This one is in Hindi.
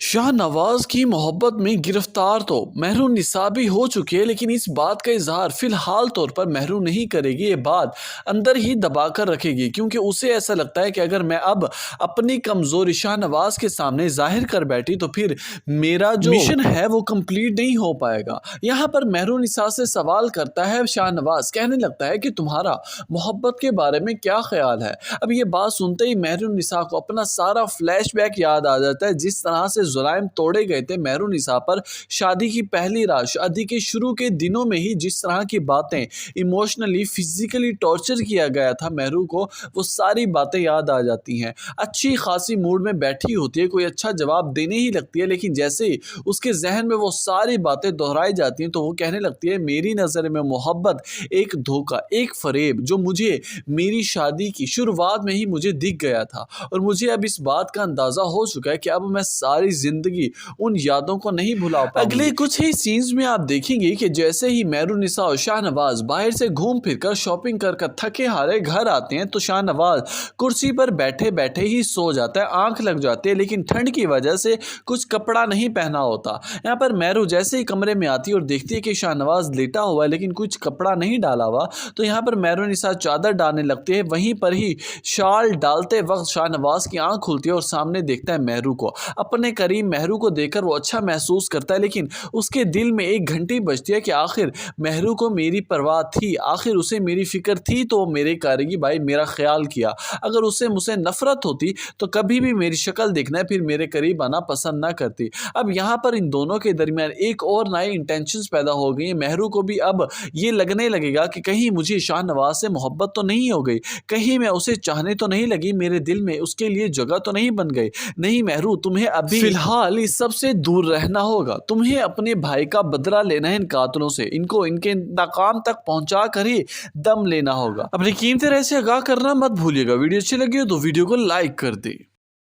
शाहनवाज की मोहब्बत में गिरफ्तार तो महरून-निसा भी हो चुकी है, लेकिन इस बात का इजहार फिलहाल तौर पर महरून नहीं करेगी। ये बात अंदर ही दबा कर रखेगी, क्योंकि उसे ऐसा लगता है कि अगर मैं अब अपनी कमज़ोरी शाहनवाज के सामने जाहिर कर बैठी तो फिर मेरा जो मिशन है वो कंप्लीट नहीं हो पाएगा। यहाँ पर महरून-निसा से सवाल करता है शाहनवाज, कहने लगता है कि तुम्हारा मोहब्बत के बारे में क्या ख्याल है। अब ये बात सुनते ही महरून-निसा को अपना सारा फ्लैशबैक याद आ जाता है, जिस तरह से जुराइम तोड़े गए थे महरून-निसा पर शादी की पहली रात, शादी के शुरू के दिनों में ही जिस तरह की बातें इमोशनली फिजिकली टॉर्चर किया गया था महरू को, वो सारी बातें याद आ जाती हैं। अच्छी खासी मूड में बैठी होती है, कोई अच्छा जवाब देने ही लगती है, लेकिन जैसे ही उसके जहन में वो सारी बातें दोहराई जाती हैं तो वो कहने लगती है, मेरी नज़र में मोहब्बत एक धोखा, एक फरेब जो मुझे मेरी शादी की शुरुआत में ही मुझे दिख गया था, और मुझे अब इस बात का अंदाज़ा हो चुका है कि अब मैं सारी ज़िंदगी उन यादों को नहीं भुला पाऊंगी। अगले कुछ ही सीन्स में आप देखेंगे कि जैसे ही महरून-निसा और शाहनवाज बाहर से घूम फिर कर शॉपिंग कर कर थके हारे घर आते हैं तो शाहनवाज कुर्सी पर बैठे बैठे ही सो जाता है, आंख लग जाती है, लेकिन ठंड की वजह से कुछ कपड़ा नहीं पहना होता। यहाँ पर महरू जैसे ही कमरे में आती है और देखती है कि शाहनवाज लेटा हुआ है लेकिन कुछ कपड़ा नहीं डाला हुआ, तो यहाँ पर महरून-निसा चादर डालने लगती है। वहीं पर ही शाल डालते वक्त शाहनवाज की आंख खुलती है और सामने देखता है महरू को। अपने करीब महरू को देखकर वो अच्छा महसूस करता है, लेकिन उसके दिल में एक घंटी बजती है कि आखिर महरू को मेरी परवाह थी, आखिर उसे मेरी फिक्र थी तो वो मेरे करेगी भाई, मेरा ख्याल किया। अगर उसे मुझसे नफरत होती तो कभी भी मेरी शक्ल देखना फिर मेरे करीब आना पसंद ना करती। अब यहाँ पर इन दोनों के दरमियान एक और नए इंटेंशंस पैदा हो गई हैं। महरू को भी अब ये लगने लगेगा कि कहीं मुझे शाहनवाज से मोहब्बत तो नहीं हो गई, कहीं मैं उसे चाहने तो नहीं लगी, मेरे दिल में उसके लिए जगह तो नहीं बन गई। नहीं महरू, तुम्हें अभी फिलहाल इस सब से दूर रहना होगा, तुम्हें अपने भाई का बदला लेना है इन कातलों से, इनको इनके नाकाम तक पहुंचा कर ही दम लेना होगा। अपनी कीमती राय से आगाह करना मत भूलिएगा। वीडियो अच्छी लगी हो तो वीडियो को लाइक कर दे।